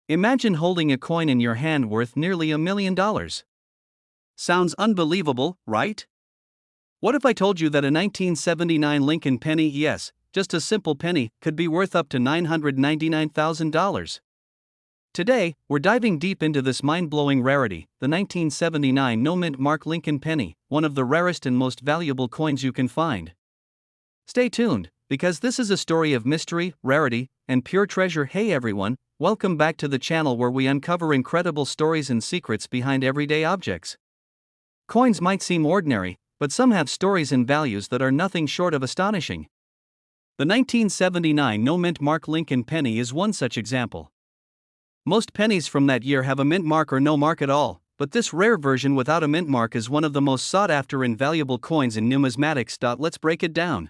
Imagine holding a coin in your hand worth nearly $1 million. Sounds unbelievable, right? What if I told you that a 1979 Lincoln penny, yes, just a simple penny, could be worth up to $999,000? Today, we're diving deep into this mind-blowing rarity, the 1979 no-mint mark Lincoln penny, one of the rarest and most valuable coins you can find. Stay tuned, because this is a story of mystery, rarity, and pure treasure. Hey everyone, welcome back to the channel where we uncover incredible stories and secrets behind everyday objects. Coins might seem ordinary, but some have stories and values that are nothing short of astonishing. The 1979 no-mint mark Lincoln penny is one such example. Most pennies from that year have a mint mark or no mark at all, but this rare version without a mint mark is one of the most sought-after and valuable coins in numismatics. Let's break it down.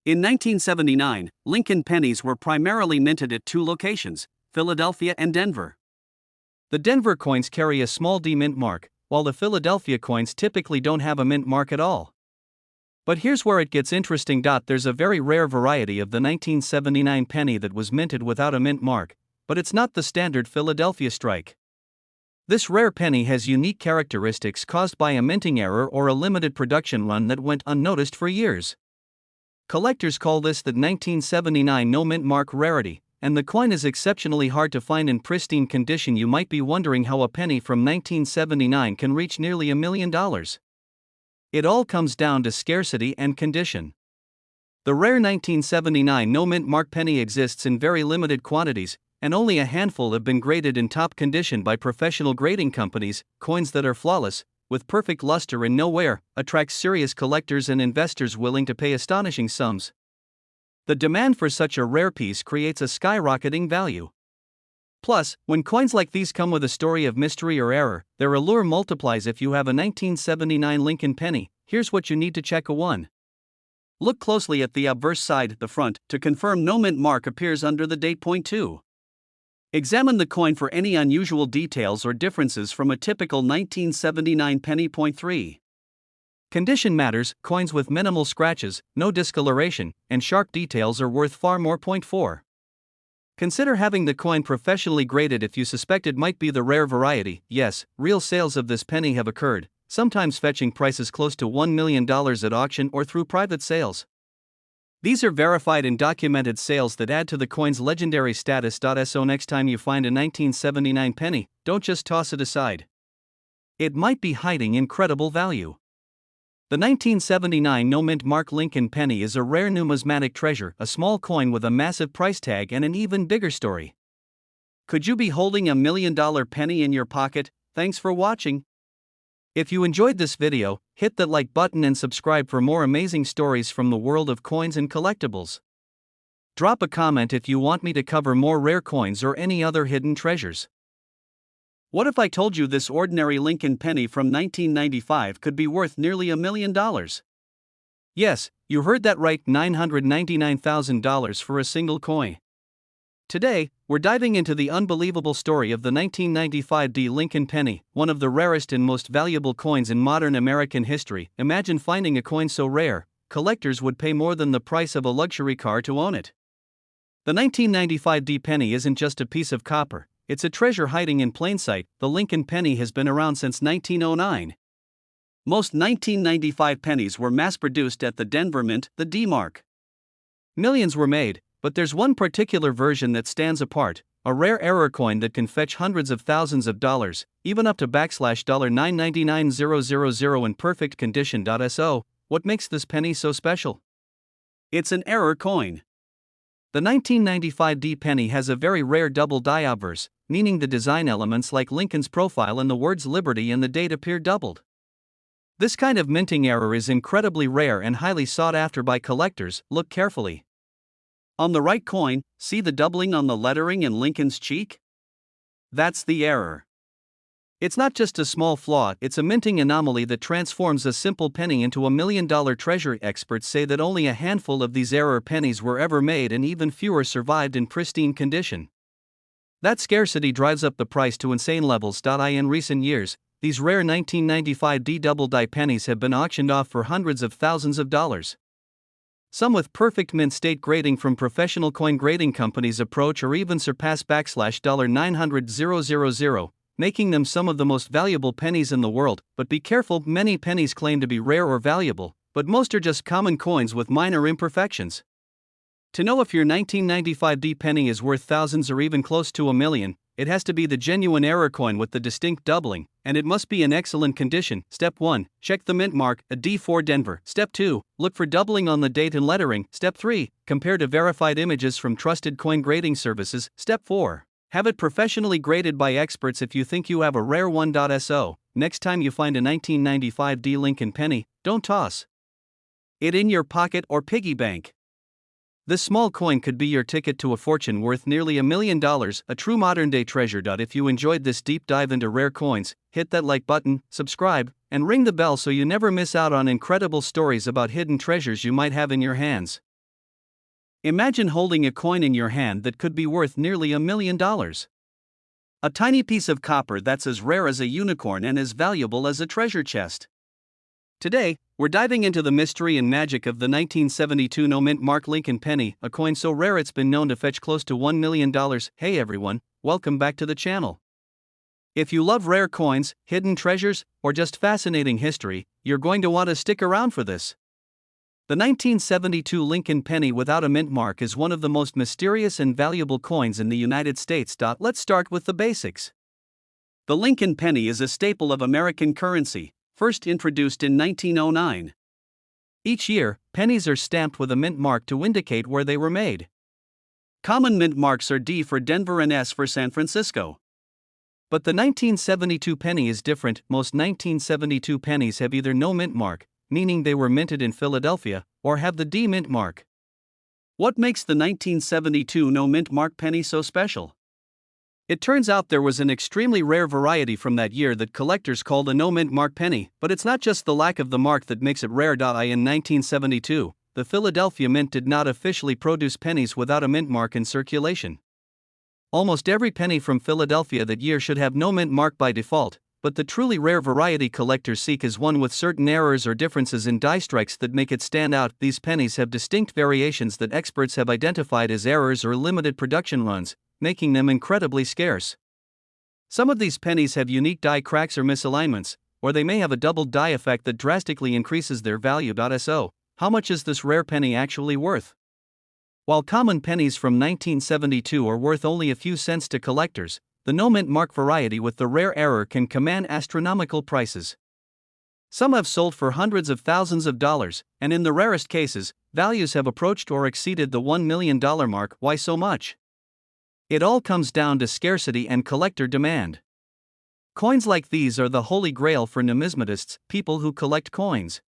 In 1979, Lincoln pennies were primarily minted at two locations, Philadelphia and Denver. The Denver coins carry a small D mint mark, while the Philadelphia coins typically don't have a mint mark at all. But here's where it gets interesting. There's a very rare variety of the 1979 penny that was minted without a mint mark, but it's not the standard Philadelphia strike. This rare penny has unique characteristics caused by a minting error or a limited production run that went unnoticed for years. Collectors call this the 1979 no mint mark rarity, and the coin is exceptionally hard to find in pristine condition. You might be wondering how a penny from 1979 can reach nearly $1 million. It all comes down to scarcity and condition. The rare 1979 no mint mark penny exists in very limited quantities, and only a handful have been graded in top condition by professional grading companies. Coins that are flawless, with perfect luster and no wear, attracts serious collectors and investors willing to pay astonishing sums. The demand for such a rare piece creates a skyrocketing value. Plus, when coins like these come with a story of mystery or error, their allure multiplies. If you have a 1979 Lincoln penny, here's what you need to check. 1. Look closely at the obverse side, the front, to confirm no mint mark appears under the date. 2. Examine the coin for any unusual details or differences from a typical 1979 penny. 3. Condition matters. Coins with minimal scratches, no discoloration, and sharp details are worth far more. 4. Consider having the coin professionally graded if you suspect it might be the rare variety. Yes, real sales of this penny have occurred, sometimes fetching prices close to $1 million at auction or through private sales. These are verified and documented sales that add to the coin's legendary status. So next time you find a 1979 penny, don't just toss it aside. It might be hiding incredible value. The 1979 no mint mark Lincoln penny is a rare numismatic treasure, a small coin with a massive price tag and an even bigger story. Could you be holding $1 million penny in your pocket? Thanks for watching. If you enjoyed this video, hit that like button and subscribe for more amazing stories from the world of coins and collectibles. Drop a comment if you want me to cover more rare coins or any other hidden treasures. What if I told you this ordinary Lincoln penny from 1995 could be worth nearly $1 million? Yes, you heard that right, $999,000 for a single coin. Today, we're diving into the unbelievable story of the 1995 Lincoln penny, one of the rarest and most valuable coins in modern American history. Imagine finding a coin so rare, collectors would pay more than the price of a luxury car to own it. The 1995 penny isn't just a piece of copper, it's a treasure hiding in plain sight. The Lincoln penny has been around since 1909. Most 1995 pennies were mass-produced at the Denver Mint, the D mark. Millions were made, but there's one particular version that stands apart, a rare error coin that can fetch hundreds of thousands of dollars, even up to $999,000 in perfect condition. So, what makes this penny so special? It's an error coin. The 1995 penny has a very rare double die obverse, meaning the design elements like Lincoln's profile and the words Liberty and the date appear doubled. This kind of minting error is incredibly rare and highly sought after by collectors. Look carefully. On the right coin, see the doubling on the lettering in Lincoln's cheek? That's the error. It's not just a small flaw, it's a minting anomaly that transforms a simple penny into $1 million treasure. Experts say that only a handful of these error pennies were ever made and even fewer survived in pristine condition. That scarcity drives up the price to insane levels. In recent years, these rare 1995 double die pennies have been auctioned off for hundreds of thousands of dollars. Some with perfect mint state grading from professional coin grading companies approach or even surpass $900,000, making them some of the most valuable pennies in the world. But be careful, many pennies claim to be rare or valuable, but most are just common coins with minor imperfections. To know if your 1995 D penny is worth thousands or even close to $1 million, it has to be the genuine error coin with the distinct doubling, and it must be in excellent condition. Step 1. Check the mint mark, a D4 Denver. Step 2. Look for doubling on the date and lettering. Step 3. Compare to verified images from trusted coin grading services. Step 4. Have it professionally graded by experts if you think you have a rare one. So, next time you find a 1995 D Lincoln penny, don't toss it in your pocket or piggy bank. This small coin could be your ticket to a fortune worth nearly $1 million, a true modern-day treasure. If you enjoyed this deep dive into rare coins, hit that like button, subscribe, and ring the bell so you never miss out on incredible stories about hidden treasures you might have in your hands. Imagine holding a coin in your hand that could be worth nearly $1 million. A tiny piece of copper that's as rare as a unicorn and as valuable as a treasure chest. Today, we're diving into the mystery and magic of the 1972 no-mint Mark Lincoln penny, a coin so rare it's been known to fetch close to $1 million. Hey everyone, welcome back to the channel. If you love rare coins, hidden treasures, or just fascinating history, you're going to want to stick around for this. The 1972 Lincoln penny without a mint mark is one of the most mysterious and valuable coins in the United States. Let's start with the basics. The Lincoln penny is a staple of American currency, first introduced in 1909. Each year, pennies are stamped with a mint mark to indicate where they were made. Common mint marks are D for Denver and S for San Francisco. But the 1972 penny is different. Most 1972 pennies have either no mint mark, meaning they were minted in Philadelphia, or have the D mint mark. What makes the 1972 no mint mark penny so special? It turns out there was an extremely rare variety from that year that collectors called a no mint mark penny, but it's not just the lack of the mark that makes it rare. In 1972, the Philadelphia Mint did not officially produce pennies without a mint mark in circulation. Almost every penny from Philadelphia that year should have no mint mark by default, but the truly rare variety collectors seek is one with certain errors or differences in die strikes that make it stand out. These pennies have distinct variations that experts have identified as errors or limited production runs, making them incredibly scarce. Some of these pennies have unique die cracks or misalignments, or they may have a doubled die effect that drastically increases their value. So, how much is this rare penny actually worth? While common pennies from 1972 are worth only a few cents to collectors, the no mint mark variety with the rare error can command astronomical prices. Some have sold for hundreds of thousands of dollars, and in the rarest cases, values have approached or exceeded the $1 million mark. Why so much? It all comes down to scarcity and collector demand. Coins like these are the holy grail for numismatists, people who collect coins.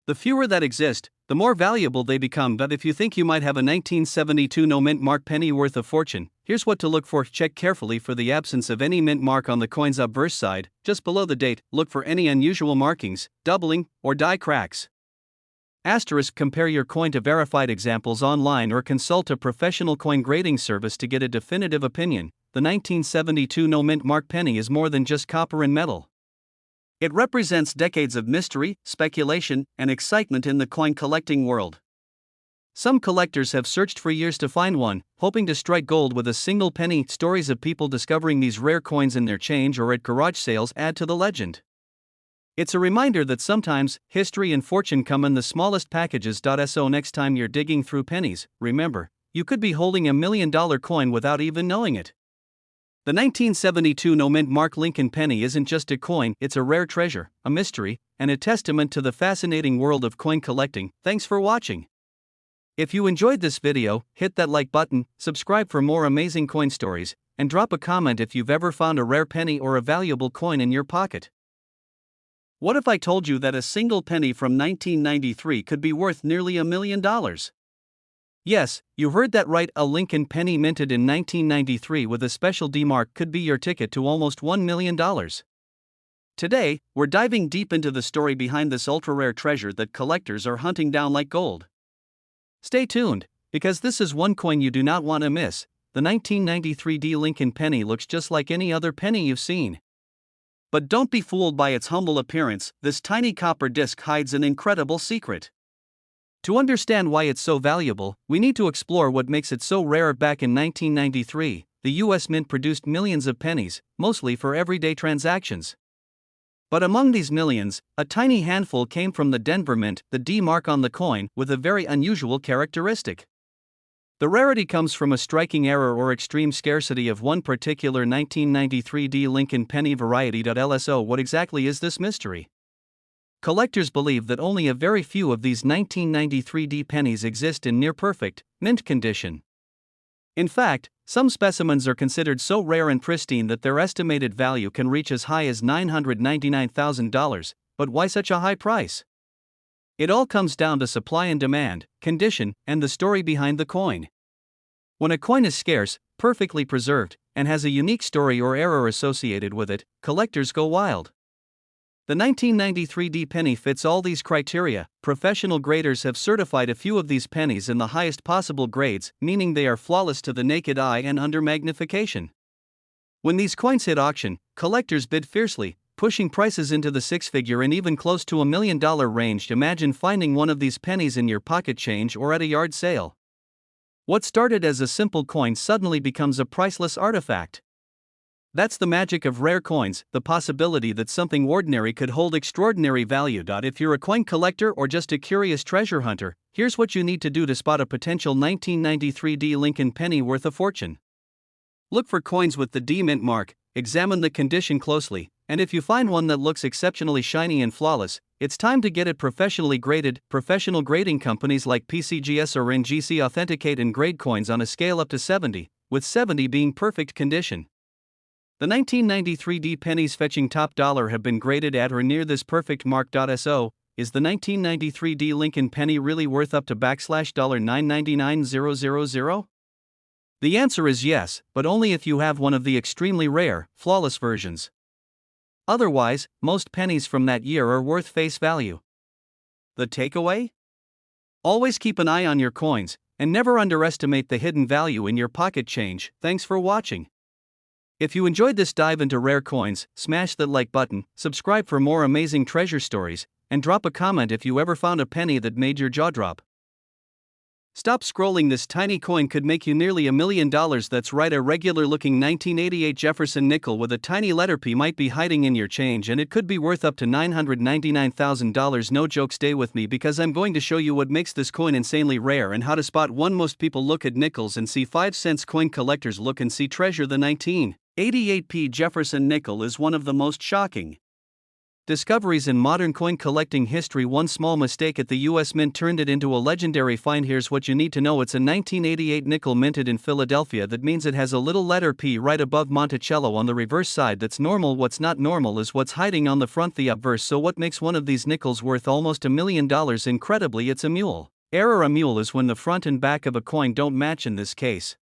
The fewer that exist, the more valuable they become. But if you think you might have a 1972 no mint mark penny worth a fortune, here's what to look for. Check carefully for the absence of any mint mark on the coin's obverse side. Just below the date, look for any unusual markings, doubling, or die cracks. Asterisk. Compare your coin to verified examples online or consult a professional coin grading service to get a definitive opinion. The 1972 no mint mark penny is more than just copper and metal. It represents decades of mystery, speculation, and excitement in the coin collecting world. Some collectors have searched for years to find one, hoping to strike gold with a single penny. Stories of people discovering these rare coins in their change or at garage sales add to the legend. It's a reminder that sometimes, history and fortune come in the smallest packages. So next time you're digging through pennies, remember, you could be holding $1 million coin without even knowing it. The 1972 no mint mark Lincoln penny isn't just a coin, it's a rare treasure, a mystery, and a testament to the fascinating world of coin collecting. Thanks for watching. If you enjoyed this video, hit that like button, subscribe for more amazing coin stories, and drop a comment if you've ever found a rare penny or a valuable coin in your pocket. What if I told you that a single penny from 1993 could be worth nearly $1 million? Yes, you heard that right. A Lincoln penny minted in 1993 with a special D mark could be your ticket to almost $1 million. Today, we're diving deep into the story behind this ultra-rare treasure that collectors are hunting down like gold. Stay tuned, because this is one coin you do not want to miss. The 1993 D Lincoln penny looks just like any other penny you've seen. But don't be fooled by its humble appearance. This tiny copper disc hides an incredible secret. To understand why it's so valuable, we need to explore what makes it so rare. Back in 1993, the US Mint produced millions of pennies, mostly for everyday transactions. But among these millions, a tiny handful came from the Denver Mint, the D mark on the coin, with a very unusual characteristic. The rarity comes from a striking error or extreme scarcity of one particular 1993 D Lincoln penny variety. LSO. What exactly is this mystery? Collectors believe that only a very few of these 1993 D pennies exist in near-perfect, mint condition. In fact, some specimens are considered so rare and pristine that their estimated value can reach as high as $999,000, but why such a high price? It all comes down to supply and demand, condition, and the story behind the coin. When a coin is scarce, perfectly preserved, and has a unique story or error associated with it, collectors go wild. The 1993 D penny fits all these criteria. Professional graders have certified a few of these pennies in the highest possible grades, meaning they are flawless to the naked eye and under magnification. When these coins hit auction, collectors bid fiercely, pushing prices into the six-figure and even close to $1 million range. Imagine finding one of these pennies in your pocket change or at a yard sale. What started as a simple coin suddenly becomes a priceless artifact. That's the magic of rare coins, the possibility that something ordinary could hold extraordinary value. If you're a coin collector or just a curious treasure hunter, here's what you need to do to spot a potential 1993 D Lincoln penny worth a fortune. Look for coins with the D Mint mark, examine the condition closely, and if you find one that looks exceptionally shiny and flawless, it's time to get it professionally graded. Professional grading companies like PCGS or NGC authenticate and grade coins on a scale up to 70, with 70 being perfect condition. The 1993 D pennies fetching top dollar have been graded at or near this perfect mark. So, is the 1993 D Lincoln penny really worth up to $999,000? The answer is yes, but only if you have one of the extremely rare, flawless versions. Otherwise, most pennies from that year are worth face value. The takeaway? Always keep an eye on your coins, and never underestimate the hidden value in your pocket change. Thanks for watching. If you enjoyed this dive into rare coins, smash that like button, subscribe for more amazing treasure stories, and drop a comment if you ever found a penny that made your jaw drop. Stop scrolling. This tiny coin could make you nearly $1 million. That's right, a regular looking 1988 Jefferson nickel with a tiny letter P might be hiding in your change, and it could be worth up to $999,000. No joke, stay with me because I'm going to show you what makes this coin insanely rare and how to spot one. Most people look at nickels and see 5-cent coin. Collectors look and see treasure. The 1988 P Jefferson nickel is one of the most shocking discoveries in modern coin collecting history. One small mistake at the US Mint turned it into a legendary find. Here's what you need to know. It's a 1988 nickel minted in Philadelphia. That means it has a little letter P right above Monticello on the reverse side. That's normal. What's not normal is what's hiding on the front, the obverse. So what makes one of these nickels worth almost $1 million? Incredibly, it's a mule error. A mule is when the front and back of a coin don't match. In this case,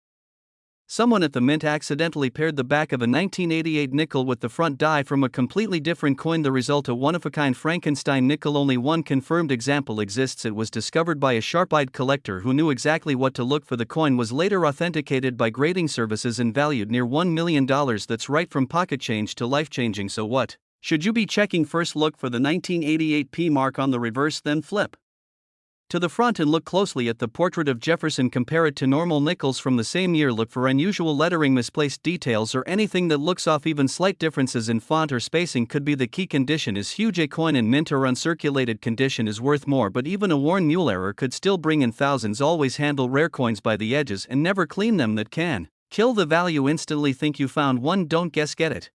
someone at the mint accidentally paired the back of a 1988 nickel with the front die from a completely different coin. The result, a one-of-a-kind Frankenstein nickel. Only one confirmed example exists. It was discovered by a sharp-eyed collector who knew exactly what to look for. The coin was later authenticated by grading services and valued near $1 million. That's right, from pocket change to life-changing. So what should you be checking first? Look for the 1988 P mark on the reverse, then flip to the front and look closely at the portrait of Jefferson. Compare it to normal nickels from the same year. Look for unusual lettering, misplaced details, or anything that looks off. Even slight differences in font or spacing could be the key. Condition is huge. A coin in mint or uncirculated condition is worth more, but even a worn mule error could still bring in thousands. Always handle rare coins by the edges and never clean them. That can kill the value instantly. Think you found one? Don't guess, get it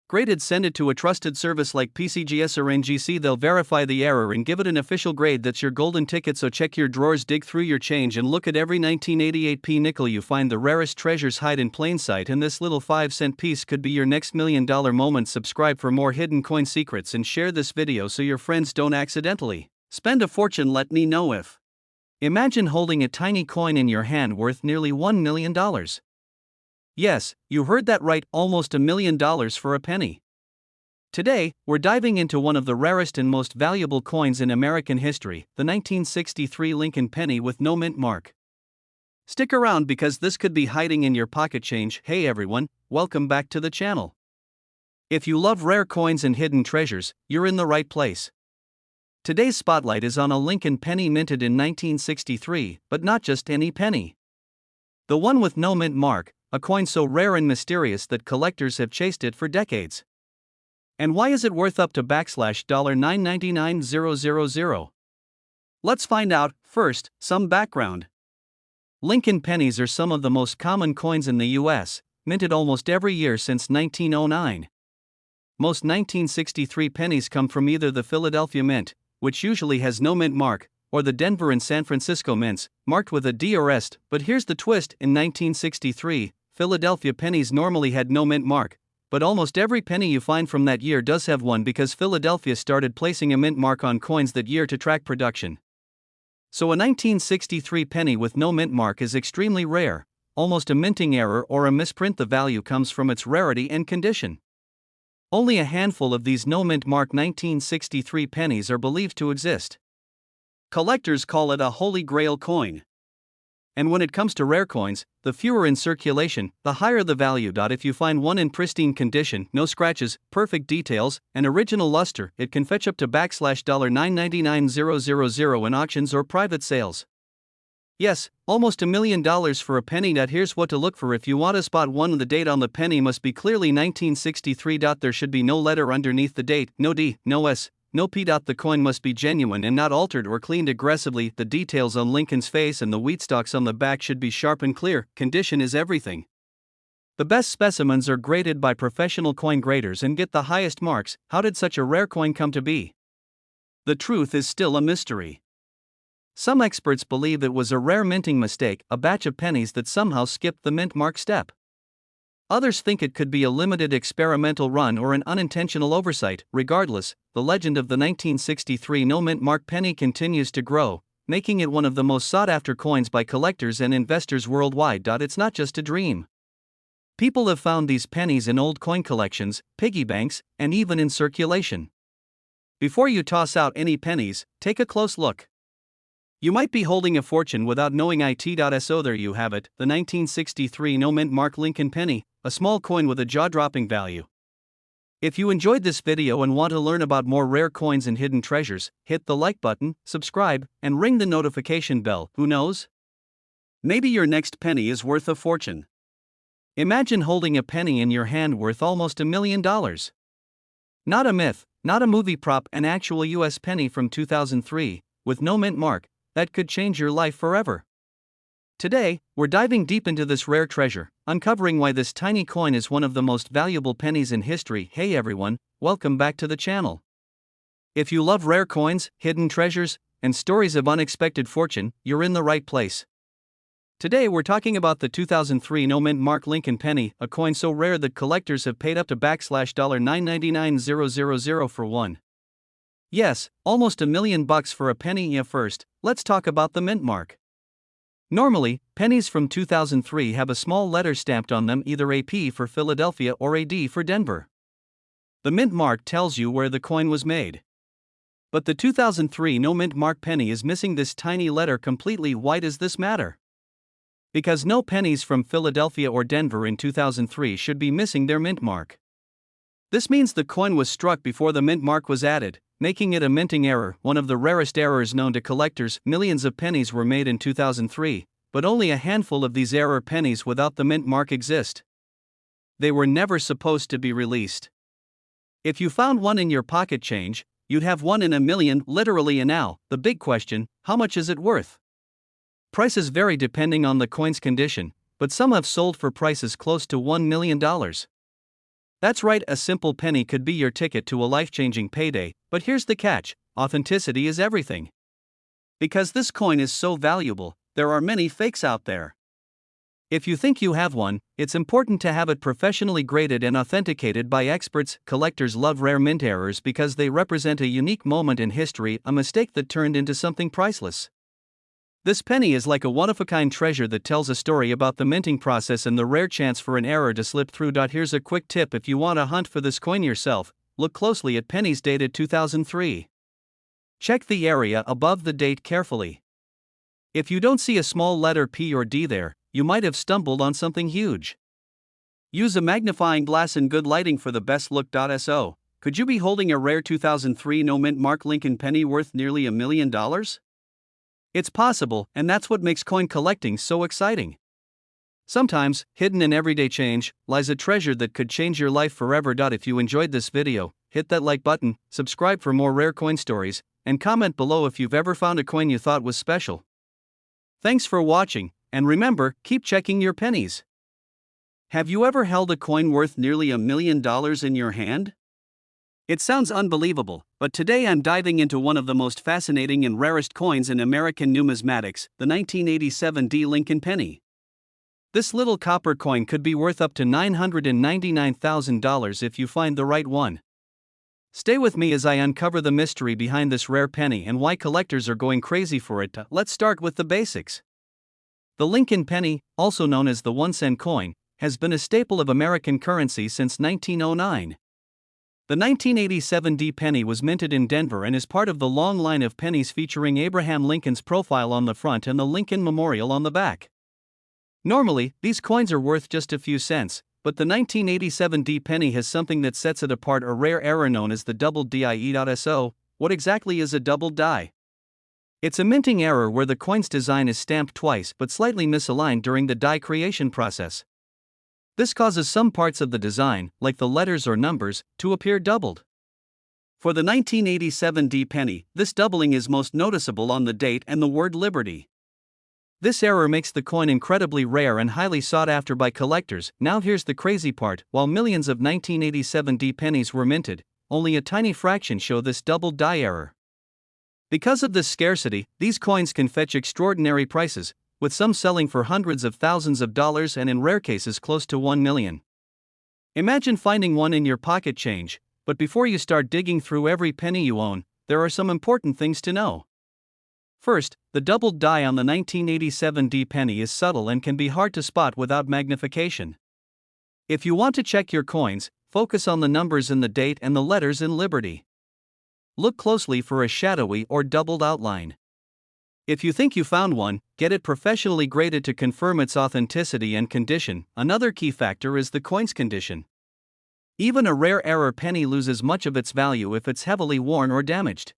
graded. Send it to a trusted service like PCGS or NGC. They'll verify the error and give it an official grade. That's your golden ticket. So check your drawers, dig through your change, and look at every 1988 P nickel you find. The rarest treasures hide in plain sight, and this little 5-cent piece could be your next $1 million moment. Subscribe for more hidden coin secrets and share this video so your friends don't accidentally spend a fortune. Let me know if. Imagine holding a tiny coin in your hand worth nearly $1 million. Yes, you heard that right, almost $1 million for a penny. Today, we're diving into one of the rarest and most valuable coins in American history, the 1963 Lincoln penny with no mint mark. Stick around because this could be hiding in your pocket change. Hey everyone, welcome back to the channel. If you love rare coins and hidden treasures, you're in the right place. Today's spotlight is on a Lincoln penny minted in 1963, but not just any penny. The one with no mint mark, a coin so rare and mysterious that collectors have chased it for decades. And why is it worth up to $999,000? Let's find out. First, some background. Lincoln pennies are some of the most common coins in the US, minted almost every year since 1909. Most 1963 pennies come from either the Philadelphia Mint, which usually has no mint mark, or the Denver and San Francisco mints, marked with a D or S. But here's the twist: in 1963, Philadelphia pennies normally had no mint mark, but almost every penny you find from that year does have one because Philadelphia started placing a mint mark on coins that year to track production. So a 1963 penny with no mint mark is extremely rare, almost a minting error or a misprint. The value comes from its rarity and condition. Only a handful of these no mint mark 1963 pennies are believed to exist. Collectors call it a holy grail coin. And when it comes to rare coins, the fewer in circulation, the higher the value. If you find one in pristine condition, no scratches, perfect details, and original luster, it can fetch up to $999,000 in auctions or private sales. Yes, almost $1 million for a penny. Here's what to look for if you want to spot one. The date on the penny must be clearly 1963. There should be no letter underneath the date, no D, no S, no P. The coin must be genuine and not altered or cleaned aggressively. The details on Lincoln's face and the wheat stalks on the back should be sharp and clear. Condition is everything. The best specimens are graded by professional coin graders and get the highest marks. How did such a rare coin come to be? The truth is still a mystery. Some experts believe it was a rare minting mistake, a batch of pennies that somehow skipped the mint mark step. Others think it could be a limited experimental run or an unintentional oversight. Regardless, the legend of the 1963 no mint mark penny continues to grow, making it one of the most sought-after coins by collectors and investors worldwide. It's not just a dream. People have found these pennies in old coin collections, piggy banks, and even in circulation. Before you toss out any pennies, take a close look. You might be holding a fortune without knowing it. So there you have it, the 1963 no mint mark Lincoln penny, a small coin with a jaw-dropping value. If you enjoyed this video and want to learn about more rare coins and hidden treasures, hit the like button, subscribe, and ring the notification bell. Who knows? Maybe your next penny is worth a fortune. Imagine holding a penny in your hand worth almost $1 million. Not a myth, not a movie prop, an actual US penny from 2003, with no mint mark, that could change your life forever. Today, we're diving deep into this rare treasure, uncovering why this tiny coin is one of the most valuable pennies in history. Hey everyone, welcome back to the channel. If you love rare coins, hidden treasures, and stories of unexpected fortune, you're in the right place. Today we're talking about the 2003 no mint mark Lincoln penny, a coin so rare that collectors have paid up to $999,000 for one. Yes, almost $1 million for a penny. First, let's talk about the mint mark. Normally, pennies from 2003 have a small letter stamped on them, either a P for Philadelphia or a D for Denver. The mint mark tells you where the coin was made. But the 2003 no mint mark penny is missing this tiny letter completely. Why does this matter? Because no pennies from Philadelphia or Denver in 2003 should be missing their mint mark. This means the coin was struck before the mint mark was added, making it a minting error, one of the rarest errors known to collectors. Millions of pennies were made in 2003, but only a handful of these error pennies without the mint mark exist. They were never supposed to be released. If you found one in your pocket change, you'd have one in a million, literally. And now, the big question: how much is it worth? Prices vary depending on the coin's condition, but some have sold for prices close to $1 million. That's right, a simple penny could be your ticket to a life-changing payday, but here's the catch: authenticity is everything. Because this coin is so valuable, there are many fakes out there. If you think you have one, it's important to have it professionally graded and authenticated by experts. Collectors love rare mint errors because they represent a unique moment in history, a mistake that turned into something priceless. This penny is like a one-of-a-kind treasure that tells a story about the minting process and the rare chance for an error to slip through. Here's a quick tip: if you want to hunt for this coin yourself, look closely at pennies dated 2003. Check the area above the date carefully. If you don't see a small letter P or D there, you might have stumbled on something huge. Use a magnifying glass and good lighting for the best look. So, Could you be holding a rare 2003 no mint mark Lincoln penny worth nearly $1 million? It's possible, and that's what makes coin collecting so exciting. Sometimes, hidden in everyday change, lies a treasure that could change your life forever. If you enjoyed this video, hit that like button, subscribe for more rare coin stories, and comment below if you've ever found a coin you thought was special. Thanks for watching, and remember, keep checking your pennies. Have you ever held a coin worth nearly $1 million in your hand? It sounds unbelievable, but today I'm diving into one of the most fascinating and rarest coins in American numismatics, the 1987 Lincoln penny. This little copper coin could be worth up to $999,000 if you find the right one. Stay with me as I uncover the mystery behind this rare penny and why collectors are going crazy for it. Let's start with the basics. The Lincoln penny, also known as the 1-cent coin, has been a staple of American currency since 1909. The 1987 penny was minted in Denver and is part of the long line of pennies featuring Abraham Lincoln's profile on the front and the Lincoln Memorial on the back. Normally, these coins are worth just a few cents, but the 1987 penny has something that sets it apart, a rare error known as the double die. What exactly is a double die? It's a minting error where the coin's design is stamped twice but slightly misaligned during the die creation process. This causes some parts of the design, like the letters or numbers, to appear doubled. For the 1987 penny, this doubling is most noticeable on the date and the word Liberty. This error makes the coin incredibly rare and highly sought after by collectors. Now here's the crazy part: while millions of 1987 pennies were minted, only a tiny fraction show this double die error. Because of this scarcity, these coins can fetch extraordinary prices, with some selling for hundreds of thousands of dollars and in rare cases close to $1 million. Imagine finding one in your pocket change, but before you start digging through every penny you own, there are some important things to know. First, the doubled die on the 1987 penny is subtle and can be hard to spot without magnification. If you want to check your coins, focus on the numbers in the date and the letters in Liberty. Look closely for a shadowy or doubled outline. If you think you found one, get it professionally graded to confirm its authenticity and condition. Another key factor is the coin's condition. Even a rare error penny loses much of its value if it's heavily worn or damaged.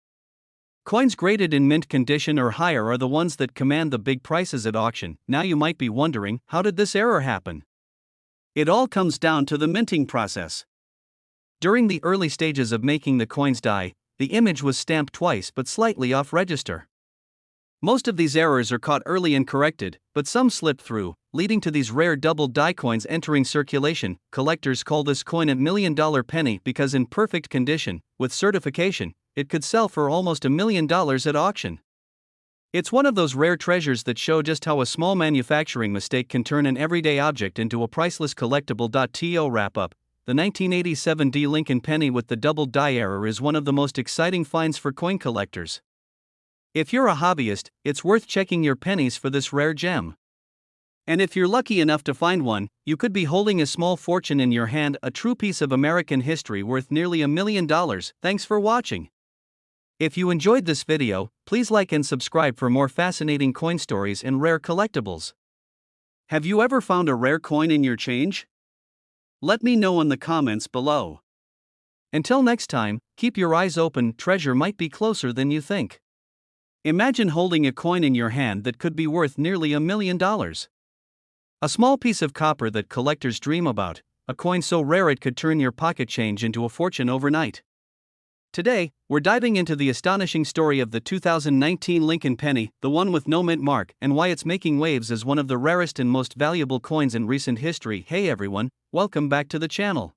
Coins graded in mint condition or higher are the ones that command the big prices at auction. Now you might be wondering, how did this error happen? It all comes down to the minting process. During the early stages of making the coin's die, the image was stamped twice but slightly off register. Most of these errors are caught early and corrected, but some slip through, leading to these rare double die coins entering circulation. Collectors call this coin $1 million penny because in perfect condition, with certification, it could sell for almost $1 million at auction. It's one of those rare treasures that show just how a small manufacturing mistake can turn an everyday object into a priceless collectible. To wrap up, the 1987 Lincoln penny with the double die error is one of the most exciting finds for coin collectors. If you're a hobbyist, it's worth checking your pennies for this rare gem. And if you're lucky enough to find one, you could be holding a small fortune in your hand, a true piece of American history worth nearly $1 million. Thanks for watching. If you enjoyed this video, please like and subscribe for more fascinating coin stories and rare collectibles. Have you ever found a rare coin in your change? Let me know in the comments below. Until next time, keep your eyes open, treasure might be closer than you think. Imagine holding a coin in your hand that could be worth nearly $1 million. A small piece of copper that collectors dream about, a coin so rare it could turn your pocket change into a fortune overnight. Today, we're diving into the astonishing story of the 2019 Lincoln penny, the one with no mint mark, and why it's making waves as one of the rarest and most valuable coins in recent history. Hey everyone, welcome back to the channel.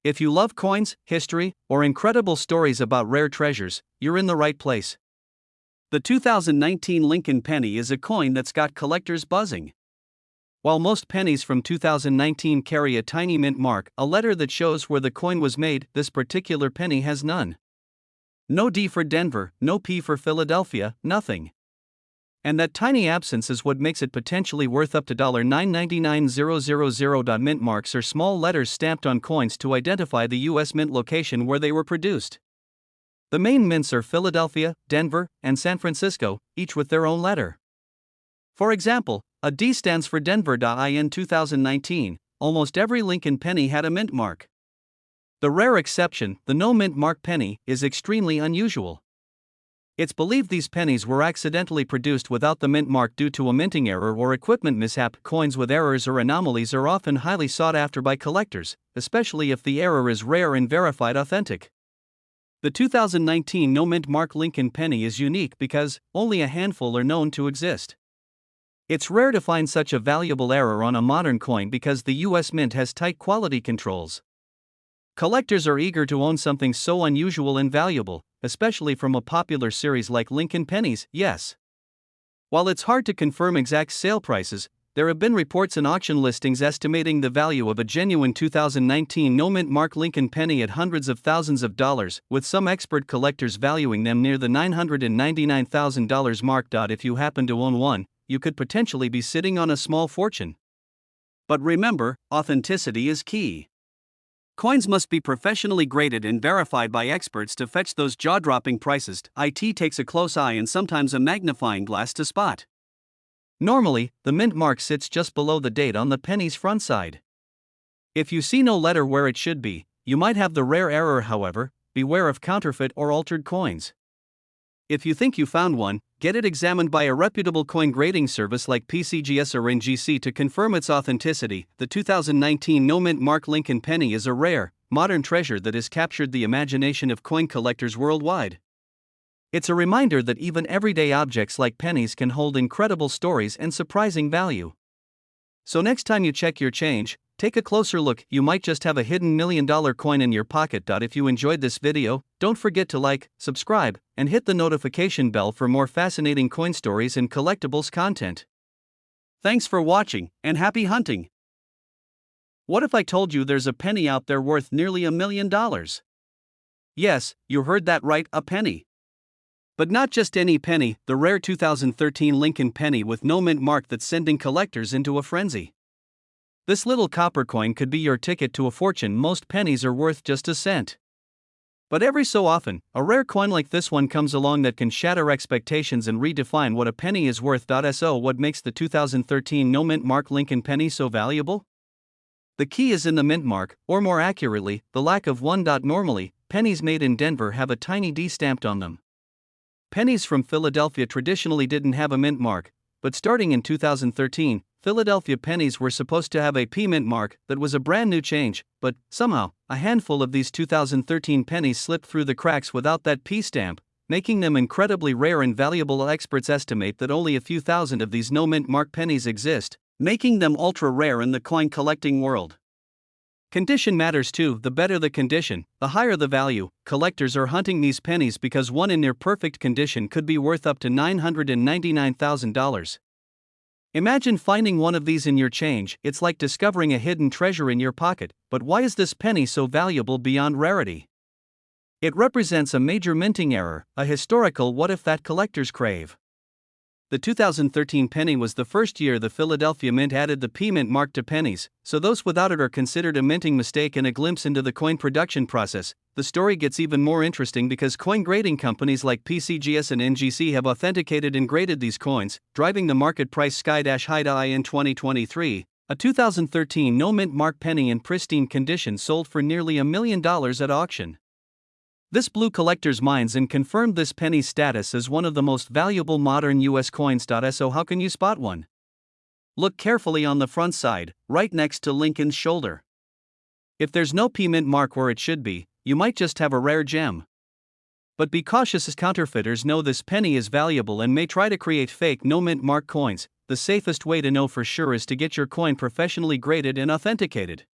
If you love coins, history, or incredible stories about rare treasures, you're in the right place. The 2019 Lincoln penny is a coin that's got collectors buzzing. While most pennies from 2019 carry a tiny mint mark, a letter that shows where the coin was made, this particular penny has none. No D for Denver, no P for Philadelphia, nothing. And that tiny absence is what makes it potentially worth up to $999,000. Mint marks are small letters stamped on coins to identify the U.S. mint location where they were produced. The main mints are Philadelphia, Denver, and San Francisco, each with their own letter. For example, a D stands for Denver. In 2019, almost every Lincoln penny had a mint mark. The rare exception, the no mint mark penny, is extremely unusual. It's believed these pennies were accidentally produced without the mint mark due to a minting error or equipment mishap. Coins with errors or anomalies are often highly sought after by collectors, especially if the error is rare and verified authentic. The 2019 no mint mark Lincoln penny is unique because only a handful are known to exist. It's rare to find such a valuable error on a modern coin because the US Mint has tight quality controls. Collectors are eager to own something so unusual and valuable, especially from a popular series like Lincoln Pennies. Yes. While it's hard to confirm exact sale prices, there have been reports and auction listings estimating the value of a genuine 2019 no mint mark Lincoln penny at hundreds of thousands of dollars, with some expert collectors valuing them near the $999,000 mark. If you happen to own one, you could potentially be sitting on a small fortune. But remember, authenticity is key. Coins must be professionally graded and verified by experts to fetch those jaw-dropping prices. It takes a close eye and sometimes a magnifying glass to spot. Normally, the mint mark sits just below the date on the penny's front side. If you see no letter where it should be, you might have the rare error. However, beware of counterfeit or altered coins. If you think you found one, get it examined by a reputable coin grading service like PCGS or NGC to confirm its authenticity. The 2019 no mint mark Lincoln penny is a rare, modern treasure that has captured the imagination of coin collectors worldwide. It's a reminder that even everyday objects like pennies can hold incredible stories and surprising value. So next time you check your change, take a closer look. You might just have a hidden $1 million coin in your pocket. If you enjoyed this video, don't forget to like, subscribe, and hit the notification bell for more fascinating coin stories and collectibles content. Thanks for watching, and happy hunting! What if I told you there's a penny out there worth nearly $1 million? Yes, you heard that right, a penny. But not just any penny, the rare 2013 Lincoln penny with no mint mark that's sending collectors into a frenzy. This little copper coin could be your ticket to a fortune. Most pennies are worth just a cent. But every so often, a rare coin like this one comes along that can shatter expectations and redefine what a penny is worth. So what makes the 2013 no mint mark Lincoln penny so valuable? The key is in the mint mark, or more accurately, the lack of one. Normally, pennies made in Denver have a tiny D stamped on them. Pennies from Philadelphia traditionally didn't have a mint mark, but starting in 2013, Philadelphia pennies were supposed to have a P mint mark. That was a brand new change, but somehow, a handful of these 2013 pennies slipped through the cracks without that P stamp, making them incredibly rare and valuable. Experts estimate that only a few thousand of these no mint mark pennies exist, making them ultra rare in the coin collecting world. Condition matters too. The better the condition, the higher the value. Collectors are hunting these pennies because one in near perfect condition could be worth up to $999,000. Imagine finding one of these in your change. It's like discovering a hidden treasure in your pocket. But why is this penny so valuable beyond rarity? It represents a major minting error, a historical what if that collectors crave. The 2013 penny was the first year the Philadelphia Mint added the P mint mark to pennies, so those without it are considered a minting mistake and a glimpse into the coin production process. The story gets even more interesting because coin grading companies like PCGS and NGC have authenticated and graded these coins, driving the market price sky-high. In 2023, a 2013 no mint mark penny in pristine condition sold for nearly $1 million at auction. This blew collectors' minds and confirmed this penny's status as one of the most valuable modern US coins. So how can you spot one? Look carefully on the front side, right next to Lincoln's shoulder. If there's no P mint mark where it should be, you might just have a rare gem. But be cautious, as counterfeiters know this penny is valuable and may try to create fake no mint mark coins. The safest way to know for sure is to get your coin professionally graded and authenticated.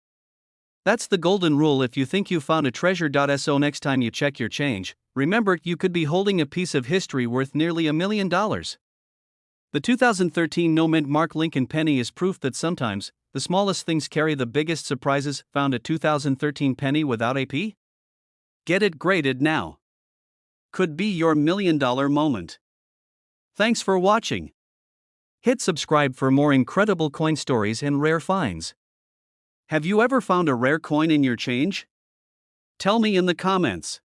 That's the golden rule if you think you found a treasure. So next time you check your change, remember you could be holding a piece of history worth nearly $1 million. The 2013 no mint mark Lincoln penny is proof that sometimes the smallest things carry the biggest surprises. Found a 2013 penny without a P? Get it graded now. Could be your $1 million moment. Thanks for watching. Hit subscribe for more incredible coin stories and rare finds. Have you ever found a rare coin in your change? Tell me in the comments.